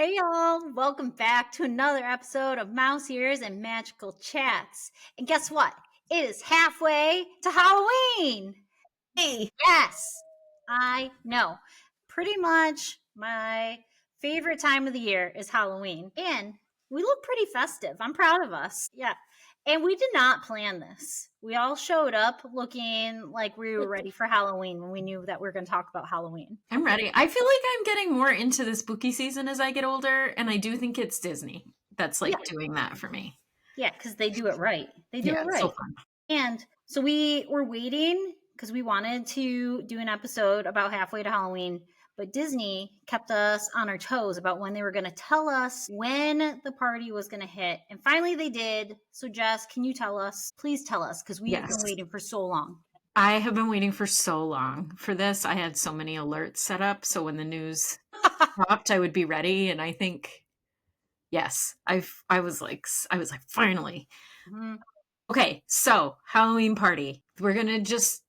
Hey y'all, welcome back to another episode of Mouse Ears and Magical Chats. And guess what? It is halfway to Halloween. Hey, Yes, I know. Pretty much my favorite time of the year is Halloween. And we look pretty festive. I'm proud of us. Yeah. And we did not plan this. We all showed up looking like we were ready for Halloween when we knew that we were going to talk about Halloween. I'm ready. I feel like I'm getting more into the spooky season as I get older, and I do think it's Disney that's like Yeah. doing that for me. Yeah, because they do it right. They do it It's so right. fun. And so we were waiting because we wanted to do an episode about halfway to Halloween, but Disney kept us on our toes about when they were going to tell us when the party was going to hit. And finally they did. So, Jess, can you tell us? Please tell us because we've been Yes. waiting for so long. I have been waiting for so long for this. I had so many alerts set up, so when the news dropped, I would be ready. And I think, yes, I was like, finally. Mhm. Okay, so Halloween party. We're gonna just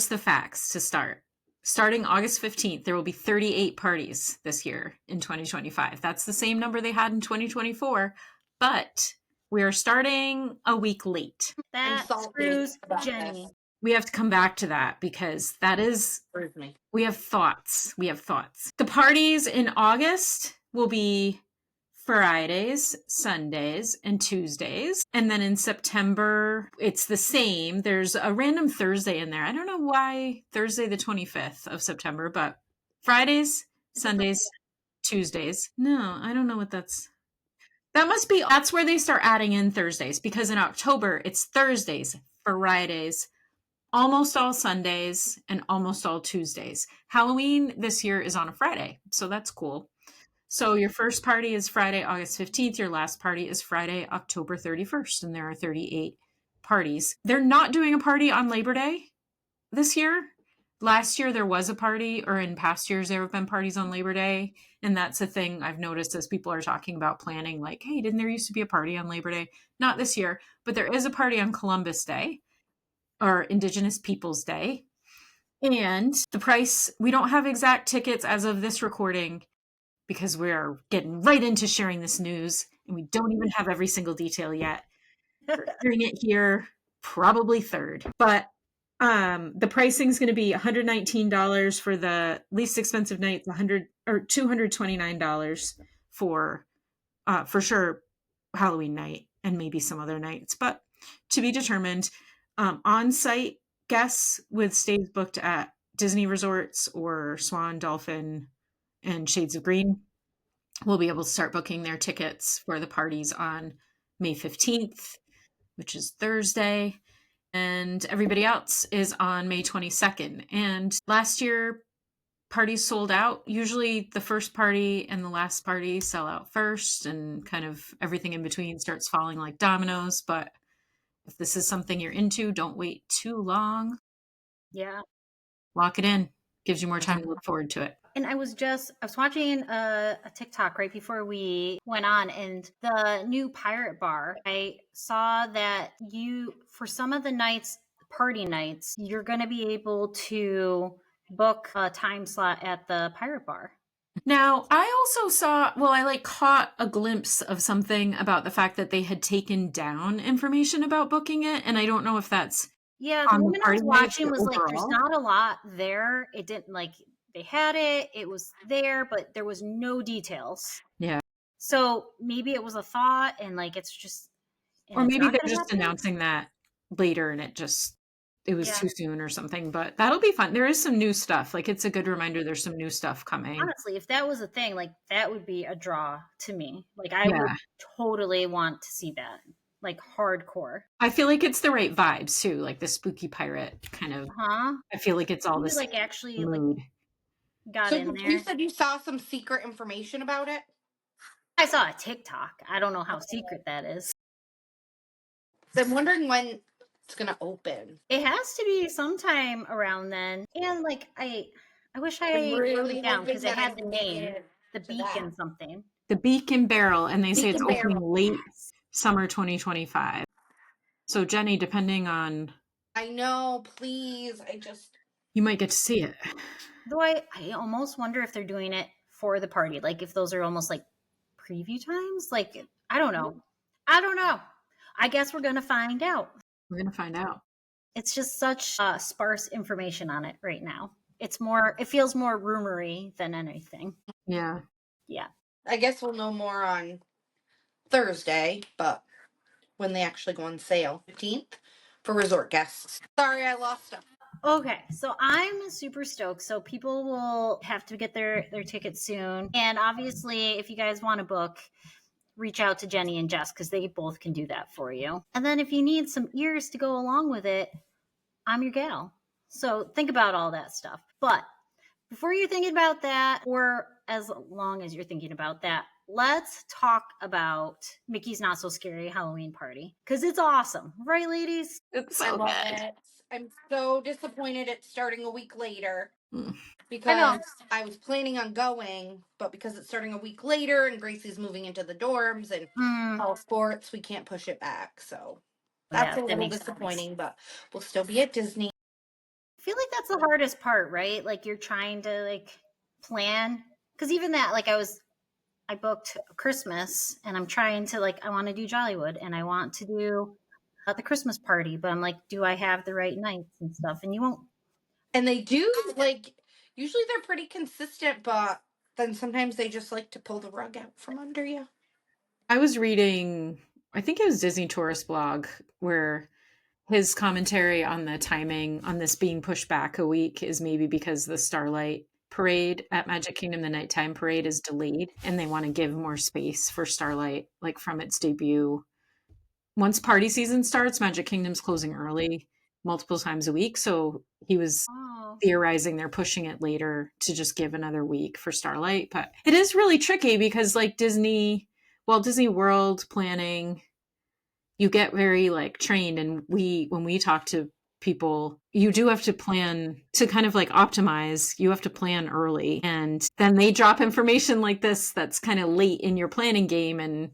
the facts to start. Starting August 15th, there will be 38 parties this year in 2025. That's the same number they had in 2024, but we are starting a week late. I'm That salty screws about Jenny. this. We have to come back to that because that is, Screws me. we have thoughts. We have thoughts. The parties in August will be Fridays, Sundays, and Tuesdays. And then in September, it's the same. There's a random Thursday in there. I don't know why Thursday, the 25th of September, but Fridays, Sundays, Tuesdays. No, I don't know what that's. That's where they start adding in Thursdays because in October, it's Thursdays, Fridays, almost all Sundays, and almost all Tuesdays. Halloween this year is on a Friday, so that's cool. So your first party is Friday, August 15th. Your last party is Friday, October 31st. And there are 38 parties. They're not doing a party on Labor Day this year. Last year there was a party, or in past years there have been parties on Labor Day. And that's a thing I've noticed as people are talking about planning, like, hey, didn't there used to be a party on Labor Day? Not this year, but there is a party on Columbus Day or Indigenous Peoples Day. And the price, we don't have exact tickets as of this recording, because we're getting right into sharing this news and we don't even have every single detail yet. We're hearing it here probably third. But the pricing is going to be $119 for the least expensive nights, $229 for sure Halloween night and maybe some other nights, but to be determined. On-site guests with stays booked at Disney resorts or Swan, Dolphin, and Shades of Green will be able to start booking their tickets for the parties on May 15th, which is Thursday. And everybody else is on May 22nd. And last year, parties sold out. Usually the first party and the last party sell out first, and kind of everything in between starts falling like dominoes. But if this is something you're into, don't wait too long. Yeah. Lock it in. Gives you more time to look forward to it. And I was watching a TikTok right before we went on, and the new Pirate Bar, I saw that for some of the nights, party nights, you're going to be able to book a time slot at the Pirate Bar. Now, I also saw, I caught a glimpse of something about the fact that they had taken down information about booking it, and I don't know if that's Yeah, the on the woman I party was nights watching or was like, there's overall. not a lot there. It didn't they had it was there, but there was no details. Yeah. So maybe it was a thought, and it's just, and Or it's maybe not they're going to just happen. announcing that later and it was Yeah. too soon or something, but that'll be fun. There is some new stuff. Like, it's a good reminder there's some new stuff coming. Honestly, if that was a thing, that would be a draw to me. I Yeah. would totally want to see that, hardcore. I feel like it's the right vibes too, like the spooky pirate kind of. Huh? I feel like it's all You this actually mood. got So in you there. said you saw some secret information about it? I saw a TikTok. I don't know how secret that is. So I'm wondering when it's gonna open. It has to be sometime around then. And I wish I I'm wrote really it down hoping because it that I had the can make name, it the to beacon that. something. The Beacon Barrel, and they say it's Beacon opening Barrel. late summer 2025. So Jenny, depending on, I know, please. you might get to see it. Though I almost wonder if they're doing it for the party? Like if those are almost like preview times? Like I don't know. I don't know. I guess we're going to find out. We're going to find out. It's just such sparse information on it right now. It feels more rumory than anything. Yeah. Yeah. I guess we'll know more on Thursday, but when they actually go on sale, 15th for resort guests. Sorry, I lost them. Okay, so I'm super stoked. So people will have to get their tickets soon. And obviously, if you guys want to book, reach out to Jenny and Jess because they both can do that for you. And then if you need some ears to go along with it, I'm your gal. So think about all that stuff. But before you're thinking about that, or as long as you're thinking about that, let's talk about Mickey's Not So Scary Halloween Party because it's awesome, right, ladies? It's I so love good. it. I'm so disappointed it's starting a week later Mm. because I was planning on going, but because it's starting a week later and Gracie's moving into the dorms and all sports, we can't push it back. So that's Yeah, a that little makes disappointing, sense. but we'll still be at Disney. I feel like that's the hardest part, right? Like you're trying to like plan because even that, like I booked Christmas and I'm trying to like I want to do Jollywood and I want to do the Christmas party, but I'm like, do I have the right nights and stuff? And you won't. And they do, like, usually they're pretty consistent, but then sometimes they just like to pull the rug out from under you. I was reading, I think it was Disney Tourist Blog, where his commentary on the timing on this being pushed back a week is maybe because the Starlight Parade at Magic Kingdom, the nighttime parade, is delayed and they want to give more space for Starlight, like from its debut. Once party season starts, Magic Kingdom's closing early multiple times a week. So he was theorizing they're pushing it later to just give another week for Starlight. But it is really tricky because like Disney World planning, you get very like trained, and when we talk to people, you do have to plan to kind of like optimize. You have to plan early, and then they drop information like this that's kind of late in your planning game. And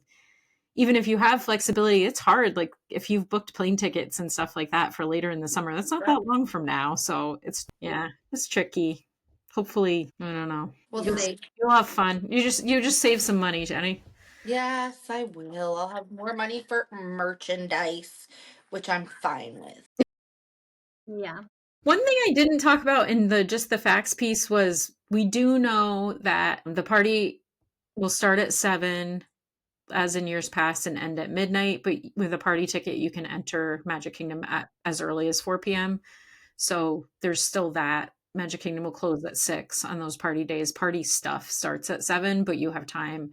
even if you have flexibility, it's hard. Like if you've booked plane tickets and stuff like that for later in the summer, that's not that long from now. So it's tricky. Hopefully, I don't know. We'll see. You'll have fun. You just save some money, Jenny. Yes, I will. I'll have more money for merchandise, which I'm fine with. Yeah. One thing I didn't talk about in the facts piece was we do know that the party will start at 7 as in years past and end at midnight, but with a party ticket you can enter Magic Kingdom at as early as 4 p.m. So there's still that. Magic Kingdom will close at 6 on those party days. Party stuff starts at 7, but you have time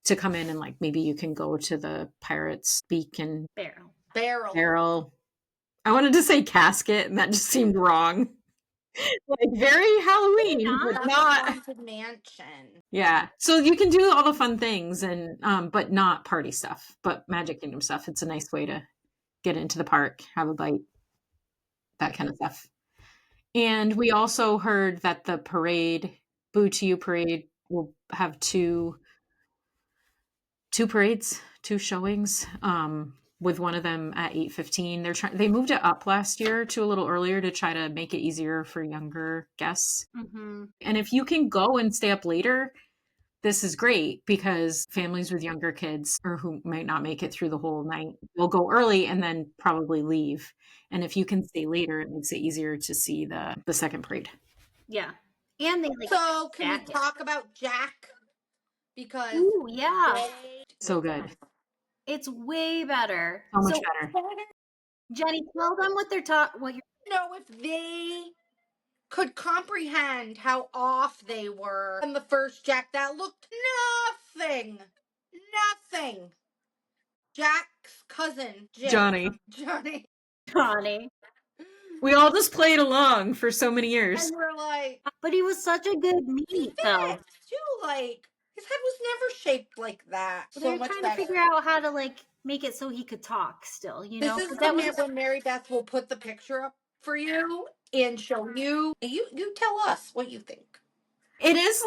to come in and like maybe you can go to the Pirates Beacon Barrel. I wanted to say casket, and that just seemed wrong. Like very Halloween, but not Haunted Mansion. Yeah. So you can do all the fun things and but not party stuff, but Magic Kingdom stuff. It's a nice way to get into the park, have a bite, that kind of stuff. And we also heard that the parade, Boo to You parade, will have two parades, 2 showings. With one of them at 8:15. They moved it up last year to a little earlier to try to make it easier for younger guests. Mm-hmm. And if you can go and stay up later, this is great because families with younger kids or who might not make it through the whole night will go early and then probably leave. And if you can stay later, it makes it easier to see the second parade. Yeah. And they So can we talk about Jack? Because so good. It's way better. So much better. Jenny, tell them what you're know if they could comprehend how off they were in the first Jack. That looked nothing. Jack's cousin, Johnny. We all just played along for so many years. And we're like, but he was such a good meat, though. Too, like his head was never shaped like that. So they're trying to figure out how to like make it so he could talk still. You know, this is when Mary Beth will put the picture up for you and show you. You tell us what you think. It is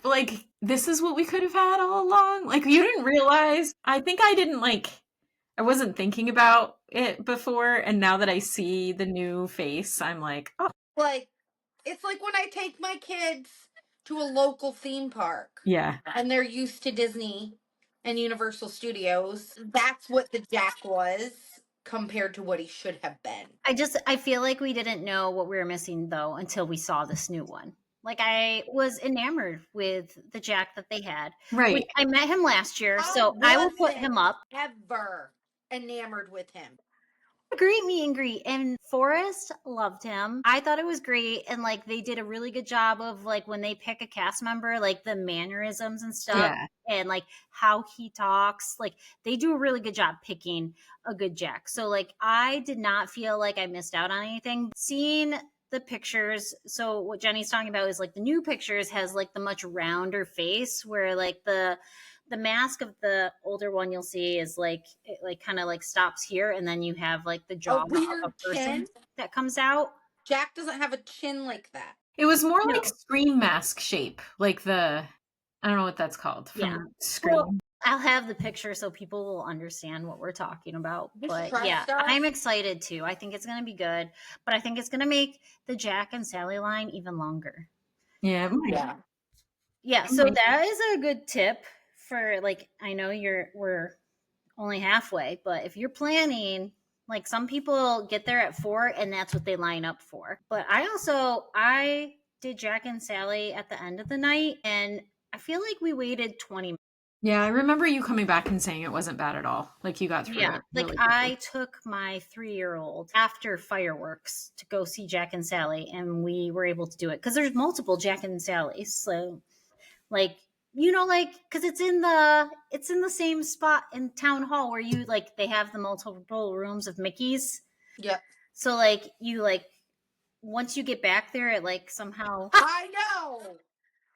like this is what we could have had all along. Like you didn't realize. I think I wasn't thinking about it before, and now that I see the new face, I'm like, oh. Like, it's like when I take my kids to a local theme park. Yeah. And they're used to Disney and Universal Studios. That's what the Jack was compared to what he should have been. I feel like we didn't know what we were missing though until we saw this new one. Like I was enamored with the Jack that they had. Right. Which I met him last year, How so I will put wasn't him up. Ever enamored with him. Great meet and greet, and Forrest loved him. I thought it was great, and like they did a really good job of like when they pick a cast member, like the mannerisms and stuff, Yeah. and like how he talks. Like they do a really good job picking a good Jack. So like I did not feel like I missed out on anything. Seeing the pictures, so what Jenny's talking about is like the new pictures has like the much rounder face, where like the mask of the older one you'll see is like it like kind of like stops here, and then you have like the jaw of weird a person chin? that comes out. Jack doesn't have a chin like that. It was more No. like Scream mask shape, like the I don't know what that's called from Yeah. Scream. Well, I'll have the picture so people will understand what we're talking about. This But trust yeah, stuff? I'm excited too. I think it's going to be good, but I think it's going to make the Jack and Sally line even longer. Yeah. it might. Yeah. Yeah, so Mhm. that is a good tip for like I know we're only halfway, but if you're planning, like some people get there at 4 and that's what they line up for. But I did Jack and Sally at the end of the night, and I feel like we waited 20 minutes. Yeah, I remember you coming back and saying it wasn't bad at all. Like you got through Yeah, it. like really I quickly. took my 3-year-old after fireworks to go see Jack and Sally, and we were able to do it because there's multiple Jack and Sallys. So, like like because it's in the same spot in town hall where you like they have the multiple rooms of Mickey's. Yep. So like you like once you get back there, it like somehow. I know.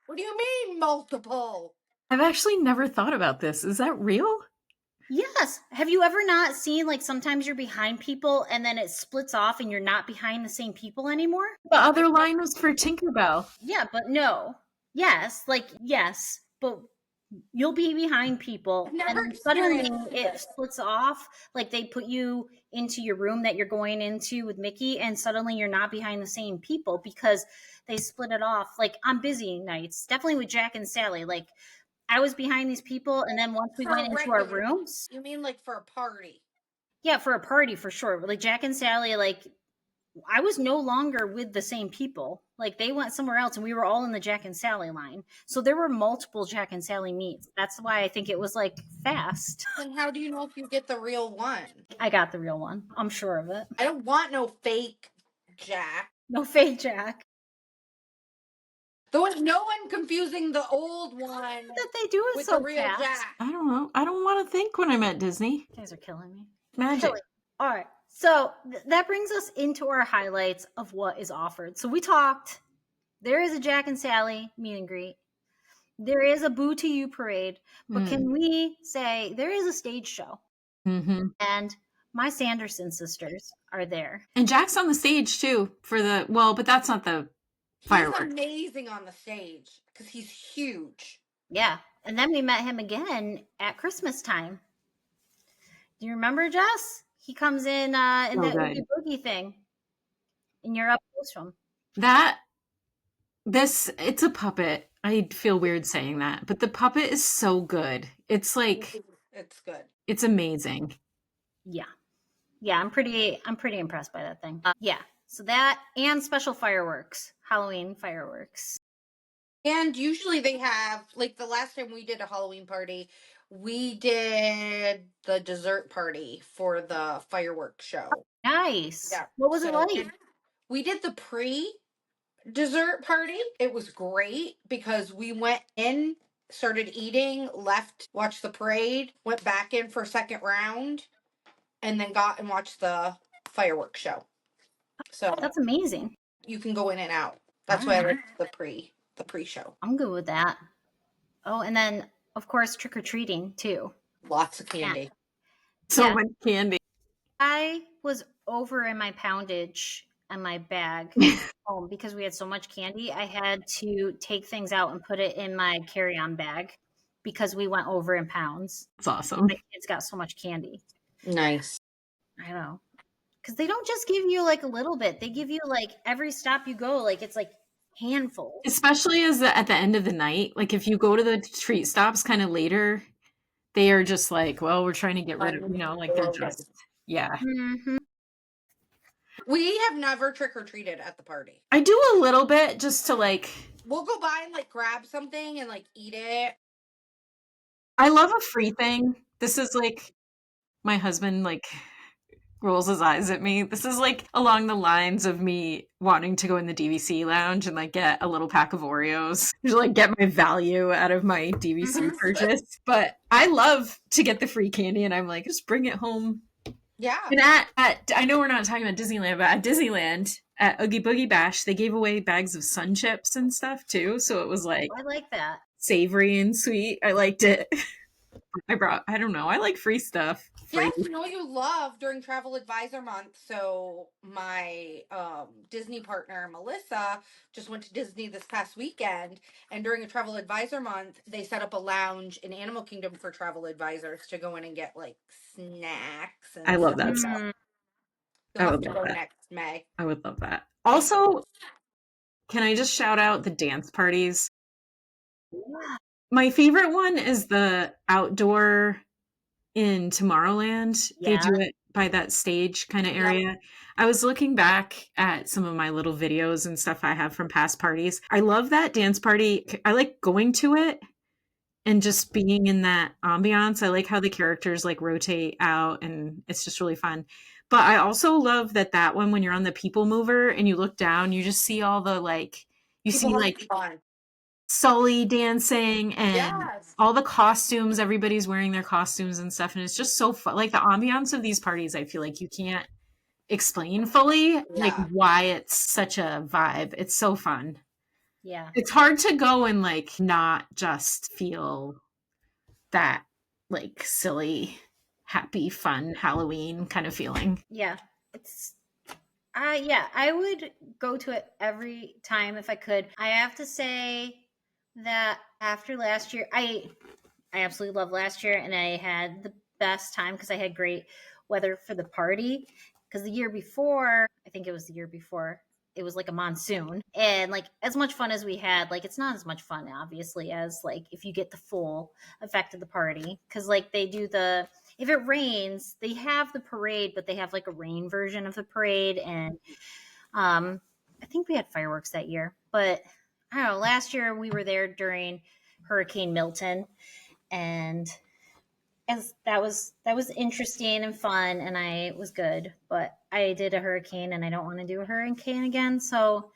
What do you mean multiple? I've actually never thought about this. Is that real? Yes. Have you ever not seen like sometimes you're behind people and then it splits off and you're not behind the same people anymore? The other line was for Tinkerbell. Yeah, but no. Yes, but you'll be behind people I've never and then suddenly experienced it this. splits off. Like they put you into your room that you're going into with Mickey, and suddenly you're not behind the same people because they split it off. Like on busy nights, definitely with Jack and Sally. Like I was behind these people, and then once we For went a into our regular- rooms, You mean like for a party? yeah, for a party for sure. Like Jack and Sally, like I was no longer with the same people. Like they went somewhere else, and we were all in the Jack and Sally line. So there were multiple Jack and Sally meets. That's why I think it was like fast. Then how do you know if you get the real one? I got the real one. I'm sure of it. I don't want no fake Jack. No fake Jack. There was no one confusing the old one That they do it with so the real fast. Jack. I don't know. I don't want to think when I'm at Disney. You guys are killing me. Magic. Killing. All right. So that brings us into our highlights of what is offered. So we talked. There is a Jack and Sally meet and greet. There is a Boo to You parade. But can we say there is a stage show? Mm-hmm. And my Sanderson sisters are there. And Jack's on the stage too for the but that's not the fireworks. He's amazing on the stage because he's huge. Yeah. And then we met him again at Christmas time. Do you remember, Jess? He comes in that Oogie Boogie thing. And you're up close to him. It's a puppet. I feel weird saying that, but the puppet is so good. It's like it's good. It's amazing. Yeah. Yeah, I'm pretty impressed by that thing. Yeah. So that and special fireworks, Halloween fireworks. And usually they have, like the last time we did a Halloween party, we did the dessert party for the fireworks show. Nice. Yeah. What was it like? We did the pre-dessert party. It was great because we went in, started eating, left, watched the parade, went back in for a second round, and then got and watched the fireworks show. So that's amazing. You can go in and out. That's why I like the pre-show. I'm good with that. Oh, and then of course trick-or-treating too. Lots of candy. Yeah. So much candy. I was over in my poundage and my bag home because we had so much candy. I had to take things out and put it in my carry-on bag because we went over in pounds. That's awesome. My kids got so much candy. Nice. I know. Because they don't just give you like a little bit. They give you like every stop you go, like it's like handful. Especially at the end of the night. Like if you go to the treat stops kind of later, they are just like, well, we're trying to get rid of, like they're just, yeah. Hmm. We have never trick or treated at the party. I do a little bit just to like, We'll go by and like grab something and like eat it. I love a free thing. This is like, my husband like rolls his eyes at me. This is like along the lines of me wanting to go in the DVC lounge and like get a little pack of Oreos to like get my value out of my DVC purchase. But I love to get the free candy and I'm like, just bring it home. Yeah. And at I know we're not talking about Disneyland, but at Disneyland at Oogie Boogie Bash, they gave away bags of Sun Chips and stuff too. So it was like I like that. savory and sweet. I liked it. I don't know. I like free stuff. Free. Yes, you love during Travel Advisor Month. So my Disney partner Melissa just went to Disney this past weekend, and during a Travel Advisor Month, they set up a lounge in Animal Kingdom for travel advisors to go in and get like snacks and I love stuff that like stuff. that. I You'll have would to love go that. next May. I would love that. Also, can I just shout out the dance parties? My favorite one is the outdoor in Tomorrowland. They Yeah. do it by that stage kind of area. I was looking back at some of my little videos and stuff I have from past parties. I love that dance party. I like going to it and just being in that ambiance. I like how the characters like rotate out and it's just really fun. But I also love that one when you're on the People Mover and you look down, you just see all the like you People see have like fun. Sully dancing and Yes. all the costumes, everybody's wearing their costumes and stuff. And it's just so fun. Like the ambiance of these parties, I feel like you can't explain fully like Yeah. why it's such a vibe. It's so fun. Yeah. It's hard to go and like not just feel that like silly, happy, fun Halloween kind of feeling. Yeah. It's yeah, I would go to it every time if I could. I have to say that after last year, I absolutely love last year, and I had the best time because I had great weather for the party. Because the year before, I think it was the year before, it was like a monsoon, and like as much fun as we had, like it's not as much fun, obviously, as like if you get the full effect of the party. Because like they do the if it rains, they have the parade, but they have like a rain version of the parade, and I think we had fireworks that year, but I don't know. Last year we were there during Hurricane Milton, and as that was interesting and fun, and I was good. But I did a hurricane, and I don't want to do a hurricane again. So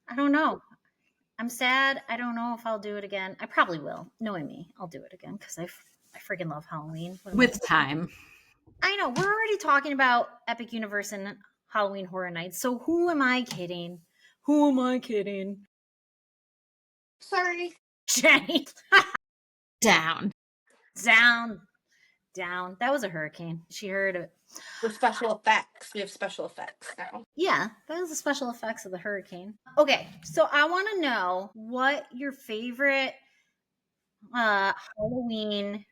I don't know. I'm sad. I don't know if I'll do it again. I probably will. Knowing me, I'll do it again because I freaking love Halloween. With time. I know we're already talking about Epic Universe and Halloween Horror Nights. So who am I kidding? Who am I kidding? Sorry. Jenny. Down. Down. Down. That was a hurricane. She heard it. With special effects. We have special effects now. Yeah, that was the special effects of the hurricane. Okay, so I want to know what your favorite Halloween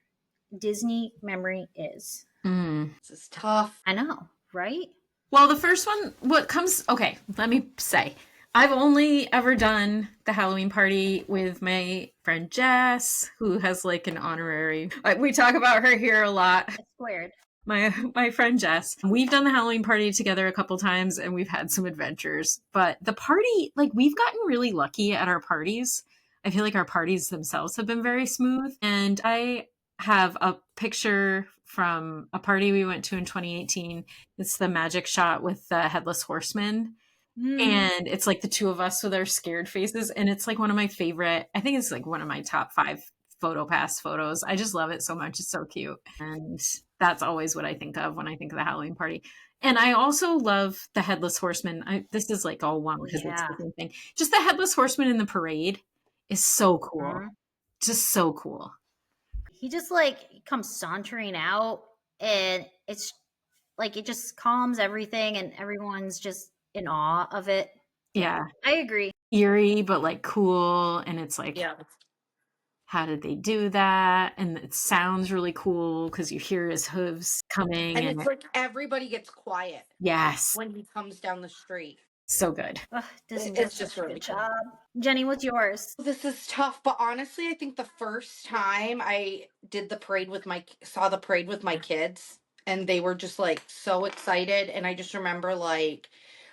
Disney memory is. This is tough. I know, right? Well, the first one, okay, let me say, I've only ever done the Halloween party with my friend Jess, who has like an honorary, we talk about her here a lot. It's squared. My friend Jess. We've done the Halloween party together a couple times and we've had some adventures. But the party, like we've gotten really lucky at our parties. I feel like our parties themselves have been very smooth. And I have a picture from a party we went to in 2018. It's the magic shot with the Headless Horseman. And it's like the two of us with our scared faces. And it's like one of my favorite, I think it's like one of my top 5 PhotoPass photos. I just love it so much. It's so cute. And that's always what I think of when I think of the Halloween party. And I also love the Headless Horseman. This is like all one because it's the same thing. Just the Headless Horseman in the parade is so cool. Just so cool. He just like comes sauntering out, and it's like it just calms everything, and everyone's just in awe of it. Yeah. I agree. Eerie, but like cool. And it's like, Yeah. how did they do that? And it sounds really cool because you hear his hooves coming. And it's like everybody gets quiet. Yes. When he comes down the street. So good. Ugh, Disney It's does just such a really good cool. job. Jenny, what's yours? This is tough, but honestly, I think the first time I did the parade with saw the parade with my kids, and they were just like so excited, and I just remember like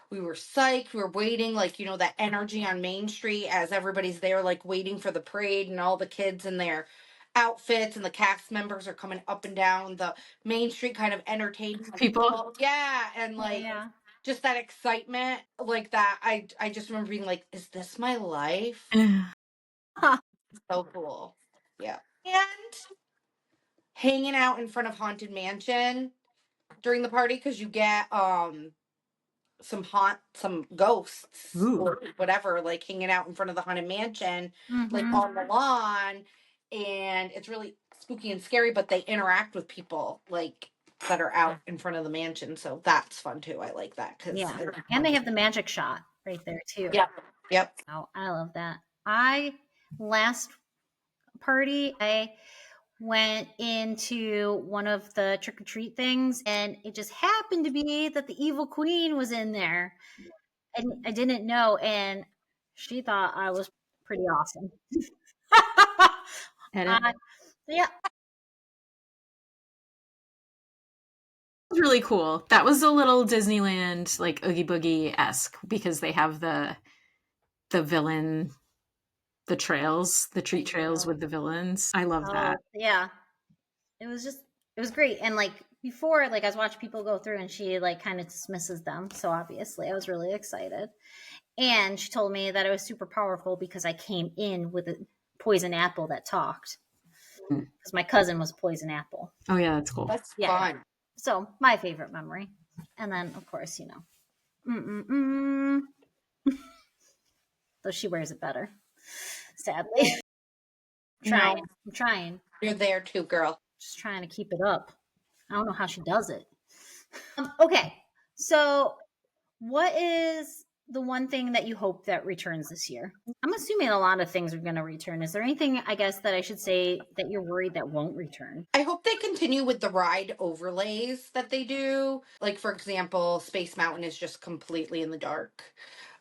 we were psyched, we were waiting, like that energy on Main Street as everybody's there, like waiting for the parade, and all the kids in their outfits and the cast members are coming up and down the Main Street, kind of entertaining People. people. Yeah, and like Yeah. just that excitement, like that. I just remember being like, "Is this my life?" Huh. So cool. Yeah. And hanging out in front of Haunted Mansion during the party because you get some ghosts Ooh. or whatever, like hanging out in front of the Haunted Mansion, like Mm-hmm. on the lawn, and it's really spooky and scary, but they interact with people like that are out in front of the mansion, so that's fun too. I like that because Yeah. And they have the magic shot right there too. Yep. Oh, I love that. I last party I went into one of the trick or treat things, and it just happened to be that the evil queen was in there, and I didn't know, and she thought I was pretty awesome. Edit. Yeah, Was really cool. That was a little Disneyland like Oogie Boogie esque because they have the villain, the trails, the treat trails with the villains. I love that. yeah. It was just, it was great, and like before, like I was watching people go through, and she like kind of dismisses them. So obviously, I was really excited, and she told me that it was super powerful because I came in with a poison apple that talked. Because my cousin was a poison apple. Oh yeah, that's cool. That's Yeah. fun. So my favorite memory, and then of course though she wears it better, sadly. No, I'm trying, you're there too, girl. just trying to keep it up. I don't know how she does it. Okay, so what is the one thing that you hope that returns this year? I'm assuming a lot of things are going to return. Is there anything, I guess, that I should say that you're worried that won't return? I hope they continue with the ride overlays that they do. Like for example, Space Mountain is just completely in the dark.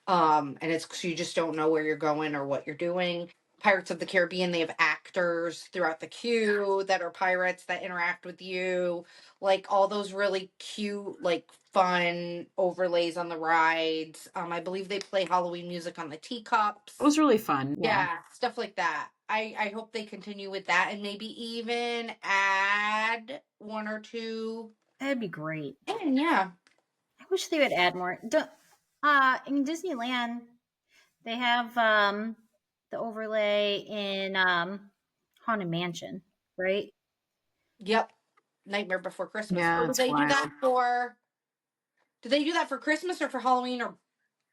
And it's so you just don't know where you're going or what you're doing. Pirates of the Caribbean, they have actors throughout the queue that are pirates that interact with you. Like all those really cute, like fun overlays on the rides. I believe they play Halloween music on the teacups. It was really fun. Yeah, stuff like that. I hope they continue with that and maybe even add one or two. That'd be great. And yeah. I wish they would add more. In Disneyland, they have the overlay in Haunted Mansion, right? Yep. Nightmare Before Christmas. Yeah, Or it's do they do that wild. for do they do that for Christmas or for Halloween or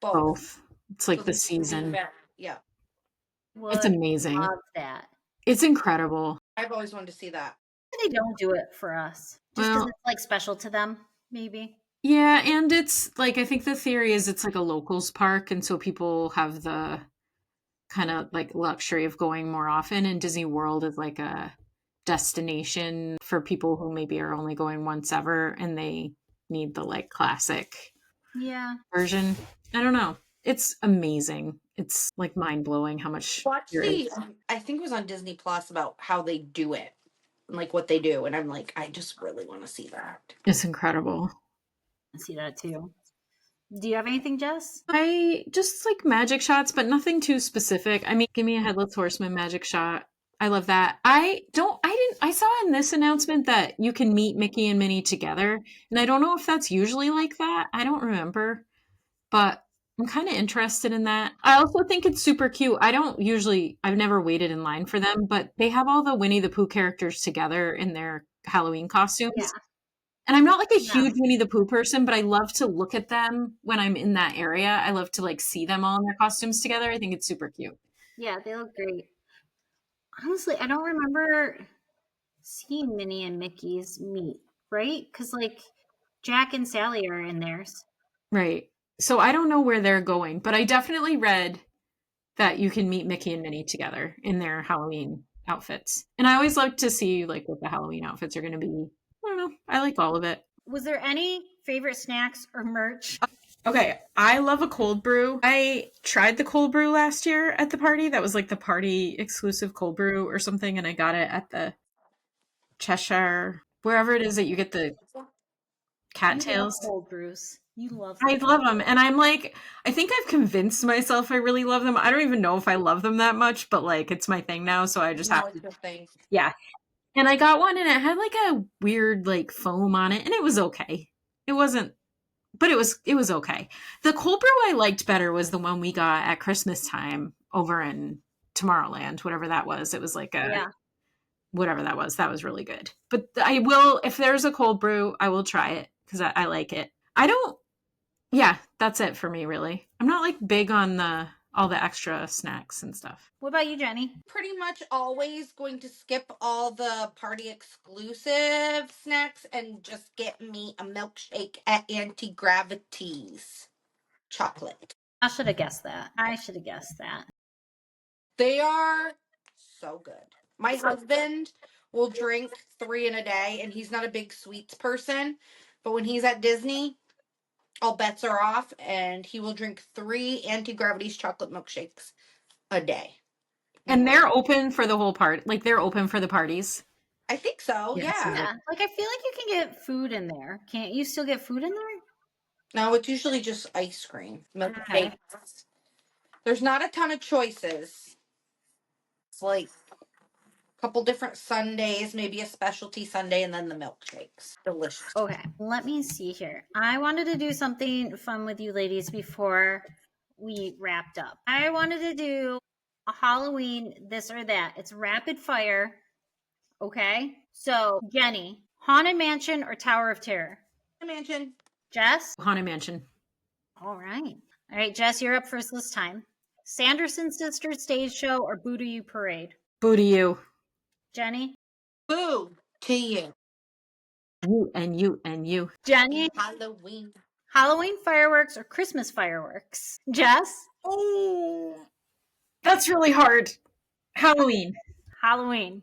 both? Both. It's like So the they do season. that. Yeah. It's Would amazing. love that. It's incredible. I've always wanted to see that. They don't do it for us, just because Well, it's like special to them, maybe. yeah, and it's like I think the theory is it's like a locals park, and so people have the kind of like luxury of going more often. And Disney World is like a destination for people who maybe are only going once ever, and they need the like classic Yeah. version. I don't know. It's amazing. It's like mind blowing how much Watch there the is. I think it was on Disney Plus about how they do it. And like what they do. And I'm like, I just really want to see that. It's incredible. I see that too. Do you have anything, Jess? I just like magic shots, but nothing too specific. I mean, give me a Headless Horseman magic shot. I love that. I saw in this announcement that you can meet Mickey and Minnie together. And I don't know if that's usually like that. I don't remember. But I'm kind of interested in that. I also think it's super cute. I've never waited in line for them, but they have all the Winnie the Pooh characters together in their Halloween costumes. Yeah. And I'm not like a No. huge Winnie the Pooh person, but I love to look at them when I'm in that area. I love to like see them all in their costumes together. I think it's super cute. Yeah, they look great. Honestly, I don't remember seeing Minnie and Mickey's meet, right? Because like Jack and Sally are in theirs. Right. So I don't know where they're going, but I definitely read that you can meet Mickey and Minnie together in their Halloween outfits. And I always like to see like what the Halloween outfits are going to be. I don't know. I like all of it. Was there any favorite snacks or merch Okay, I love a cold brew. I tried the cold brew last year at the party. That was like the party exclusive cold brew or something, and I got it at the Cheshire, wherever it is that you get the You love cattails. cold brews. You love I them. love them, and I'm like, I think I've convinced myself I really love them. I don't even know if I love them that much, but like, it's my thing now, so I just No, have it's to. your thing. Yeah, and I got one, and it had like a weird like foam on it, and it was okay. It wasn't, but it was okay. The cold brew I liked better was the one we got at Christmas time over in Tomorrowland, whatever that was. It was like a Yeah. whatever that was. That was really good. But I will, if there's a cold brew, I will try it because I like it. I don't. Yeah, that's it for me. Really, I'm not like big on the all the extra snacks and stuff. What about you, Jenny? Pretty much always going to skip all the party exclusive snacks and just get me a milkshake at Anti Gravity's chocolate. I should have guessed that. They are so good. My husband will drink 3 in a day, and he's not a big sweets person. But when he's at Disney, all bets are off, and he will drink 3 Anti Gravity's chocolate milkshakes a day. And they're open for the whole part. Like they're open for the parties. I think so, Yes, yeah. Yeah. Like I feel like you can get food in there. Can't you still get food in there? No, it's usually just ice cream, Okay. milkshakes. There's not a ton of choices. It's like a couple different sundaes, maybe a specialty sundae, and then the milkshakes. Delicious. Okay. Let me see here. I wanted to do something fun with you ladies before we wrapped up. I wanted to do a Halloween this or that. It's rapid fire. Okay. So, Jenny, Haunted Mansion or Tower of Terror? Mansion. Jess? Haunted Mansion. All right. All right, Jess, you're up first this time. Sanderson Sisters stage show or Boo to You parade? Boo to you. Jenny? Boo to you. You and you and you. Jenny? Halloween. Halloween fireworks or Christmas fireworks? Jess? Oh, that's really hard. Halloween. Halloween.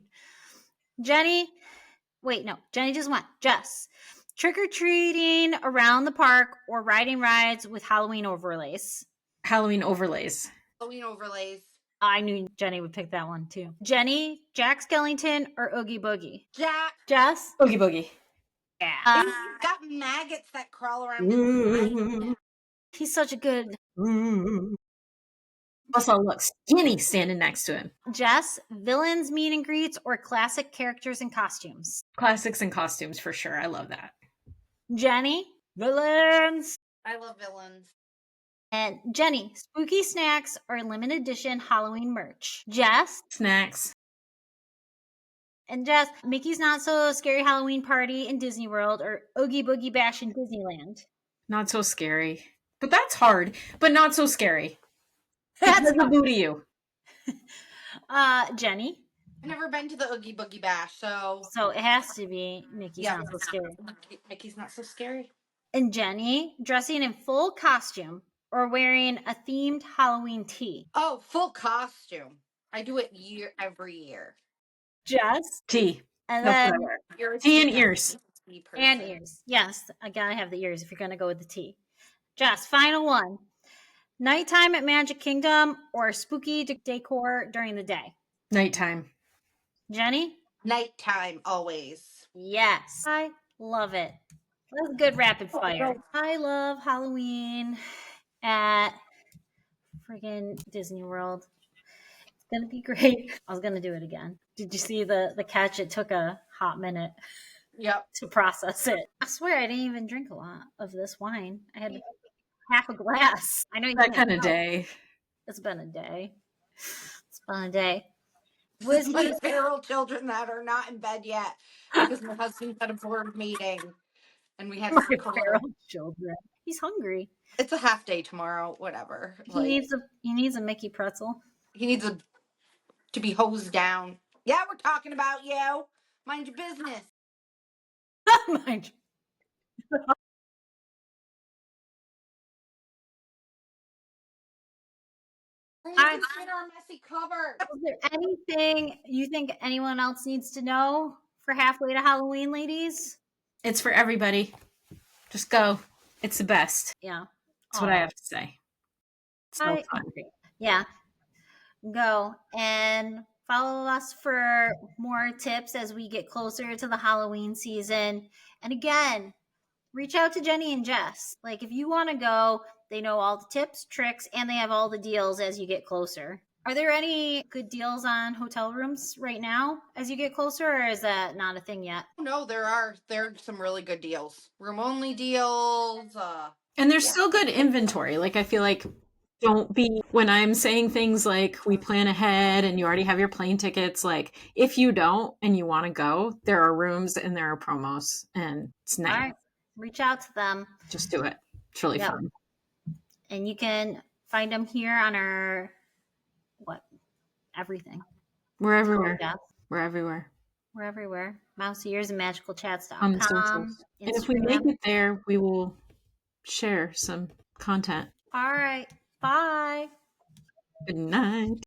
Jenny? Wait, no. Jenny just went. Jess. Trick or treating around the park or riding rides with Halloween overlays? Halloween overlays. Halloween overlays. I knew Jenny would pick that one too. Jenny, Jack Skellington, or Oogie Boogie? Jack. Jess? Oogie boogie. Yeah. He's got maggots that crawl around his He's such a good. Plus, I'll look skinny standing next to him. Jess, villains, meet and greets, or classic characters and costumes? Classics and costumes for sure. I love that. Jenny, villains. I love villains. And Jenny, spooky snacks or limited edition Halloween merch? Jess? Snacks. And Jess, Mickey's Not So Scary Halloween Party in Disney World or Oogie Boogie Bash in Disneyland? Not so scary. But that's hard. But not so scary. That's a boo to you. Jenny? I've never been to the Oogie Boogie Bash, so So it has to be Mickey's yeah, Not So Scary. Mickey's Not So Scary. And Jenny, dressing in full costume or wearing a themed Halloween tee? Oh, full costume. I do it every year. Jess? Tea. And That's then what I wear. You're a Tea and tea ears. person. and ears. Yes, I gotta have the ears if you're gonna go with the tea. Jess, final one. Nighttime at Magic Kingdom or spooky decor during the day? Nighttime. Jenny? Nighttime always. Yes. I love it. That's a good rapid fire. I love Halloween at friggin' Disney World. It's gonna be great. I was gonna do it again. Did you see the catch? It took a hot minute Yep. to process it. I swear I didn't even drink a lot of this wine. I had half a glass. I know you That can't kind of tell. day. It's been a day. It's been a day. With my feral children that are not in bed yet because my husband had a board meeting and we had My to call it. feral children. He's hungry. It's a half day tomorrow, whatever. He needs a Mickey pretzel. He needs to be hosed down. Yeah, we're talking about you. Mind your business. Mind I in our messy cupboard. Is there anything you think anyone else needs to know for halfway to Halloween, ladies? It's for everybody. Just go. It's the best. Yeah. That's what I have to say. So I fun. agree. Yeah, go and follow us for more tips as we get closer to the Halloween season. And again, reach out to Jenny and Jess. Like, if you want to go, they know all the tips, tricks, and they have all the deals as you get closer. Are there any good deals on hotel rooms right now as you get closer, or is that not a thing yet? No, there are some really good deals. Room only deals. And there's Yeah. still good inventory. Like, I feel like don't be, when I'm saying things like we plan ahead and you already have your plane tickets, like if you don't and you want to go, there are rooms and there are promos and it's All nice. right, reach out to them. Just do it. It's really Yep. fun. And you can find them here on our everything. We're everywhere. Yeah, We're everywhere. we're everywhere. Mouse ears and On the magicalchats.com. socials. And if we make Instagram. it there, we will share some content. All right. Bye. Good night.